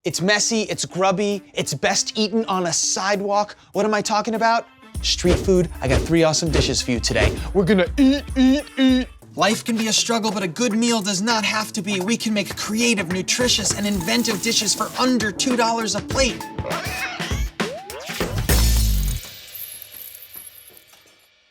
It's messy, it's grubby, it's best eaten on a sidewalk. What am I talking about? Street food. I got 3 awesome dishes for you today. We're gonna eat. Life can be a struggle, but a good meal does not have to be. We can make creative, nutritious, and inventive dishes for under $2 a plate.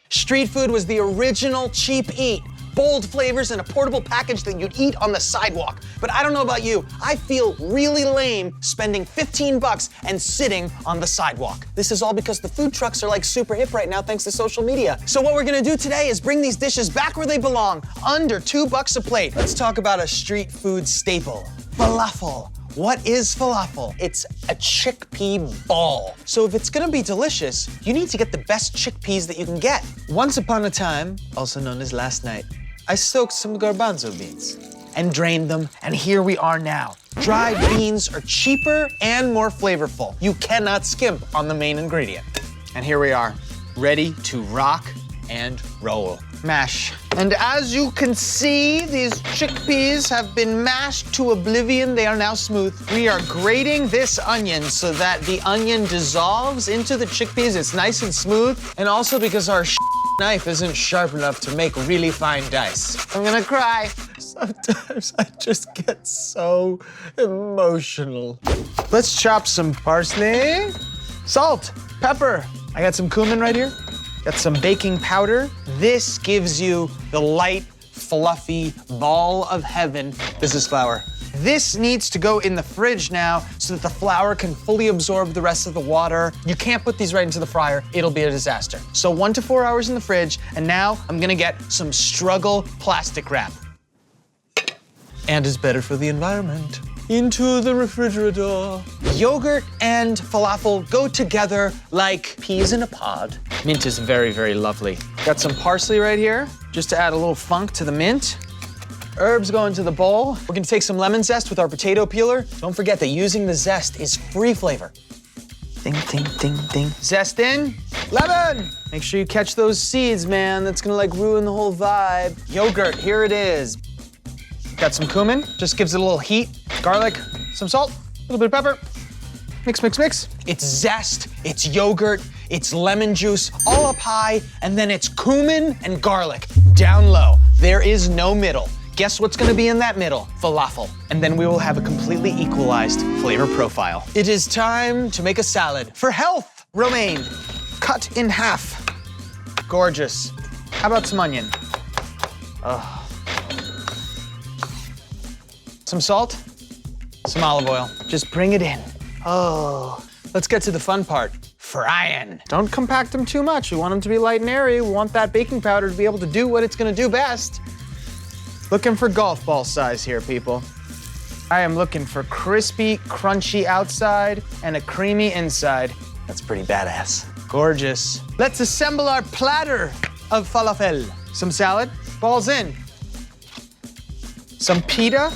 Street food was the original cheap eat. Bold flavors in a portable package that you'd eat on the sidewalk. But I don't know about you, I feel really lame spending 15 bucks and sitting on the sidewalk. This is all because the food trucks are like super hip right now thanks to social media. So what we're gonna do today is bring these dishes back where they belong, under 2 bucks a plate. Let's talk about a street food staple, falafel. What is falafel? It's a chickpea ball. So if it's gonna be delicious, you need to get the best chickpeas that you can get. Once upon a time, also known as last night, I soaked some garbanzo beans and drained them, and here we are now. Dried beans are cheaper and more flavorful. You cannot skimp on the main ingredient. And here we are, ready to rock and roll. Mash. And as you can see, these chickpeas have been mashed to oblivion. They are now smooth. We are grating this onion so that the onion dissolves into the chickpeas. It's nice and smooth. And also because our knife isn't sharp enough to make really fine dice. I'm gonna cry. Sometimes I just get so emotional. Let's chop some parsley, salt, pepper. I got some cumin right here. Got some baking powder. This gives you the light, fluffy ball of heaven. This is flour. This needs to go in the fridge now so that the flour can fully absorb the rest of the water. You can't put these right into the fryer. It'll be a disaster. So 1 to 4 hours in the fridge, and now I'm gonna get some struggle plastic wrap. And it's better for the environment. Into the refrigerator. Yogurt and falafel go together like peas in a pod. Mint is very, very lovely. Got some parsley right here, just to add a little funk to the mint. Herbs go into the bowl. We're gonna take some lemon zest with our potato peeler. Don't forget that using the zest is free flavor. Ding, ding, ding, ding. Zest in, lemon! Make sure you catch those seeds, man. That's gonna like ruin the whole vibe. Yogurt, here it is. Got some cumin, just gives it a little heat. Garlic, some salt, a little bit of pepper. Mix, mix, mix. It's zest, it's yogurt, it's lemon juice, all up high, and then it's cumin and garlic, down low. There is no middle. Guess what's gonna be in that middle? Falafel. And then we will have a completely equalized flavor profile. It is time to make a salad. For health, romaine, cut in half. Gorgeous. How about some onion? Oh. Some salt, some olive oil. Just bring it in. Oh. Let's get to the fun part, frying. Don't compact them too much. We want them to be light and airy. We want that baking powder to be able to do what it's gonna do best. Looking for golf ball size here, people. I am looking for crispy, crunchy outside and a creamy inside. That's pretty badass. Gorgeous. Let's assemble our platter of falafel. Some salad, balls in. Some pita.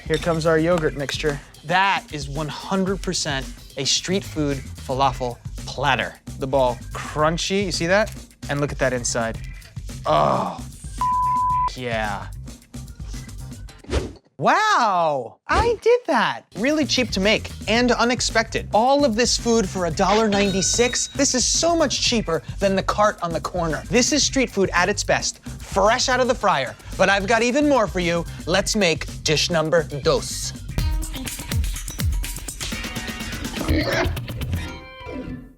Here comes our yogurt mixture. That is 100% a street food falafel platter. The ball crunchy, you see that? And look at that inside. Oh, yeah. Wow, I did that. Really cheap to make and unexpected. All of this food for $1.96. This is so much cheaper than the cart on the corner. This is street food at its best, fresh out of the fryer. But I've got even more for you. Let's make dish number dos.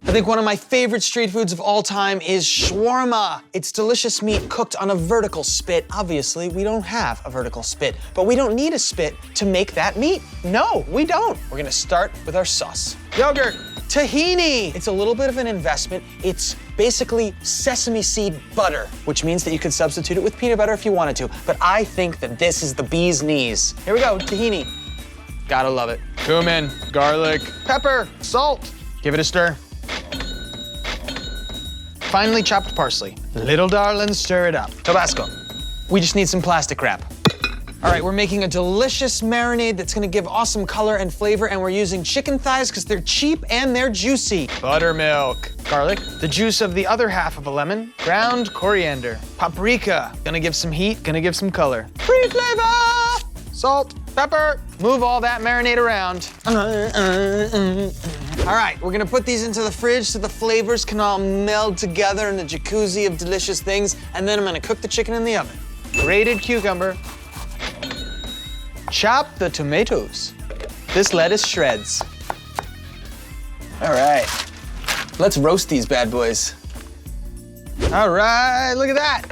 I think one of my favorite street foods of all time is shawarma. It's delicious meat cooked on a vertical spit. Obviously, we don't have a vertical spit, but we don't need a spit to make that meat. No, we don't. We're gonna start with our sauce. Yogurt, tahini. It's a little bit of an investment. It's basically sesame seed butter, which means that you could substitute it with peanut butter if you wanted to, but I think that this is the bee's knees. Here we go, tahini. Gotta love it. Cumin, garlic, pepper, salt. Give it a stir. Finely chopped parsley. Little darling, stir it up. Tabasco. We just need some plastic wrap. All right, we're making a delicious marinade that's gonna give awesome color and flavor, and we're using chicken thighs because they're cheap and they're juicy. Buttermilk. Garlic. The juice of the other half of a lemon. Ground coriander. Paprika. Gonna give some heat, gonna give some color. Free flavor! Salt. Pepper. Move all that marinade around. All right, we're gonna put these into the fridge so the flavors can all meld together in a jacuzzi of delicious things, and then I'm gonna cook the chicken in the oven. Grated cucumber. Chop the tomatoes. This lettuce shreds. All right, let's roast these bad boys. All right, look at that.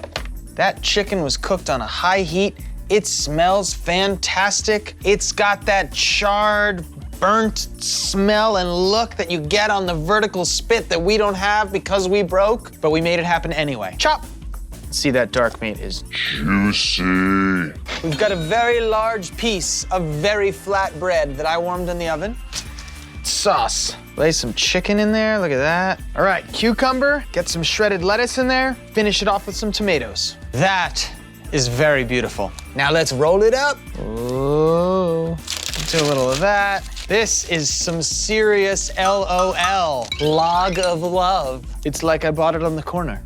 That chicken was cooked on a high heat. It smells fantastic. It's got that charred, burnt smell and look that you get on the vertical spit that we don't have because we broke, but we made it happen anyway. Chop. See, that dark meat is juicy. We've got a very large piece of very flat bread that I warmed in the oven. Sauce. Lay some chicken in there, look at that. All right, cucumber, get some shredded lettuce in there, finish it off with some tomatoes. That is very beautiful. Now let's roll it up. Ooh, do a little of that. This is some serious LOL, log of love. It's like I bought it on the corner.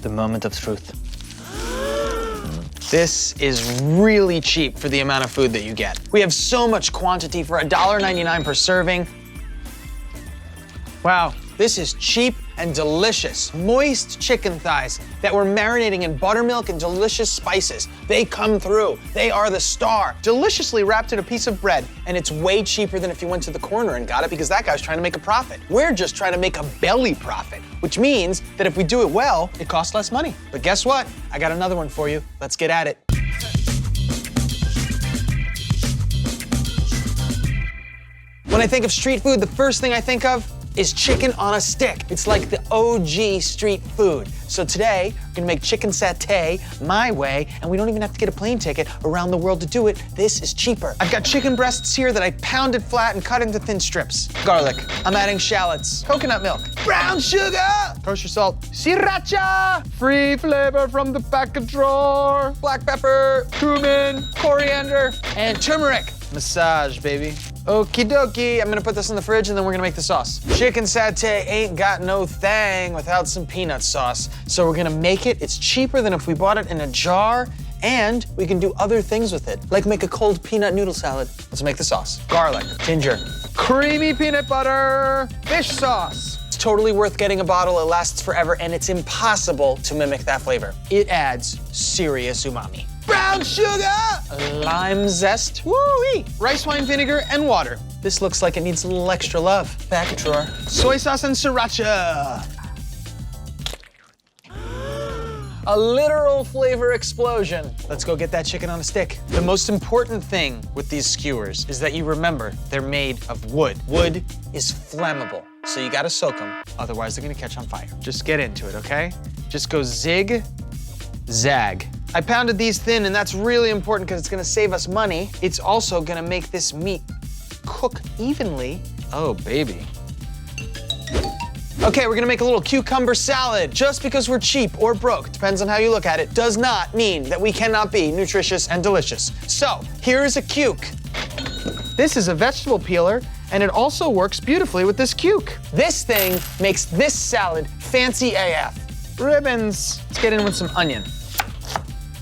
The moment of truth. This is really cheap for the amount of food that you get. We have so much quantity for $1.99 per serving. Wow, this is cheap and delicious. Moist chicken thighs that we're marinating in buttermilk and delicious spices. They come through. They are the star. Deliciously wrapped in a piece of bread, and it's way cheaper than if you went to the corner and got it because that guy's trying to make a profit. We're just trying to make a belly profit, which means that if we do it well, it costs less money. But guess what? I got another one for you. Let's get at it. When I think of street food, the first thing I think of is chicken on a stick. It's like the OG street food. So today, we're gonna make chicken satay my way, and we don't even have to get a plane ticket around the world to do it. This is cheaper. I've got chicken breasts here that I pounded flat and cut into thin strips. Garlic, I'm adding shallots, coconut milk, brown sugar, kosher salt, sriracha, free flavor from the package drawer, black pepper, cumin, coriander, and turmeric. Massage, baby. Okie dokie, I'm gonna put this in the fridge and then we're gonna make the sauce. Chicken satay ain't got no thang without some peanut sauce. So we're gonna make it. It's cheaper than if we bought it in a jar, and we can do other things with it, like make a cold peanut noodle salad. Let's make the sauce. Garlic, ginger, creamy peanut butter, fish sauce. It's totally worth getting a bottle. It lasts forever, and it's impossible to mimic that flavor. It adds serious umami. Brown sugar, lime zest, woo-wee, rice wine vinegar, and water. This looks like it needs a little extra love. Back drawer. Soy sauce and sriracha. A literal flavor explosion. Let's go get that chicken on a stick. The most important thing with these skewers is that you remember they're made of wood. Wood is flammable, so you gotta soak them, otherwise they're gonna catch on fire. Just get into it, okay? Just go zig, zag. I pounded these thin, and that's really important because it's gonna save us money. It's also gonna make this meat cook evenly. Oh, baby. Okay, we're gonna make a little cucumber salad. Just because we're cheap or broke, depends on how you look at it, does not mean that we cannot be nutritious and delicious. So, here is a cuke. This is a vegetable peeler, and it also works beautifully with this cuke. This thing makes this salad fancy AF. Ribbons. Let's get in with some onion.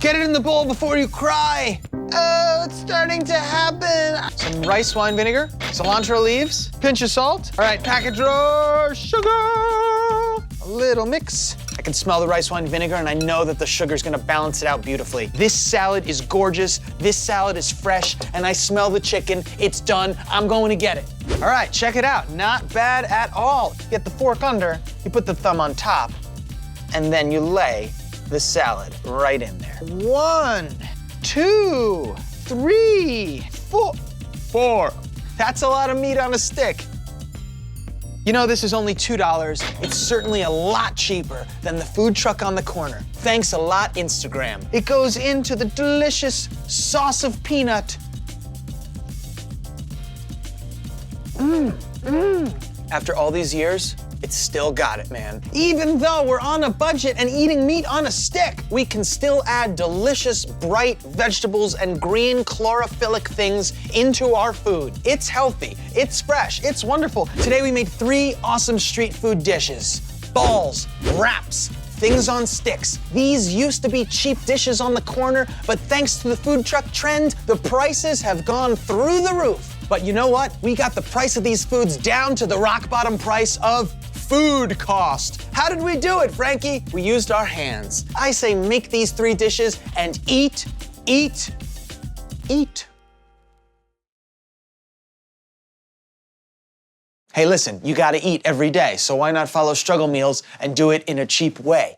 Get it in the bowl before you cry. Oh, it's starting to happen. Some rice wine vinegar, cilantro leaves, pinch of salt. All right, package drawer, sugar. A little mix. I can smell the rice wine vinegar, and I know that the sugar's gonna balance it out beautifully. This salad is gorgeous. This salad is fresh, and I smell the chicken. It's done. I'm going to get it. All right, check it out. Not bad at all. Get the fork under, you put the thumb on top, and then you lay the salad right in there. 1, 2, 3, 4. That's a lot of meat on a stick. You know, this is only $2. It's certainly a lot cheaper than the food truck on the corner. Thanks a lot, Instagram. It goes into the delicious sauce of peanut. After all these years, it's still got it, man. Even though we're on a budget and eating meat on a stick, we can still add delicious, bright vegetables and green chlorophyllic things into our food. It's healthy, it's fresh, it's wonderful. Today we made 3 awesome street food dishes. Balls, wraps, things on sticks. These used to be cheap dishes on the corner, but thanks to the food truck trend, the prices have gone through the roof. But you know what? We got the price of these foods down to the rock bottom price of food cost. How did we do it, Frankie? We used our hands. I say make these 3 dishes and eat, eat, eat. Hey, listen, you gotta eat every day, so why not follow Struggle Meals and do it in a cheap way?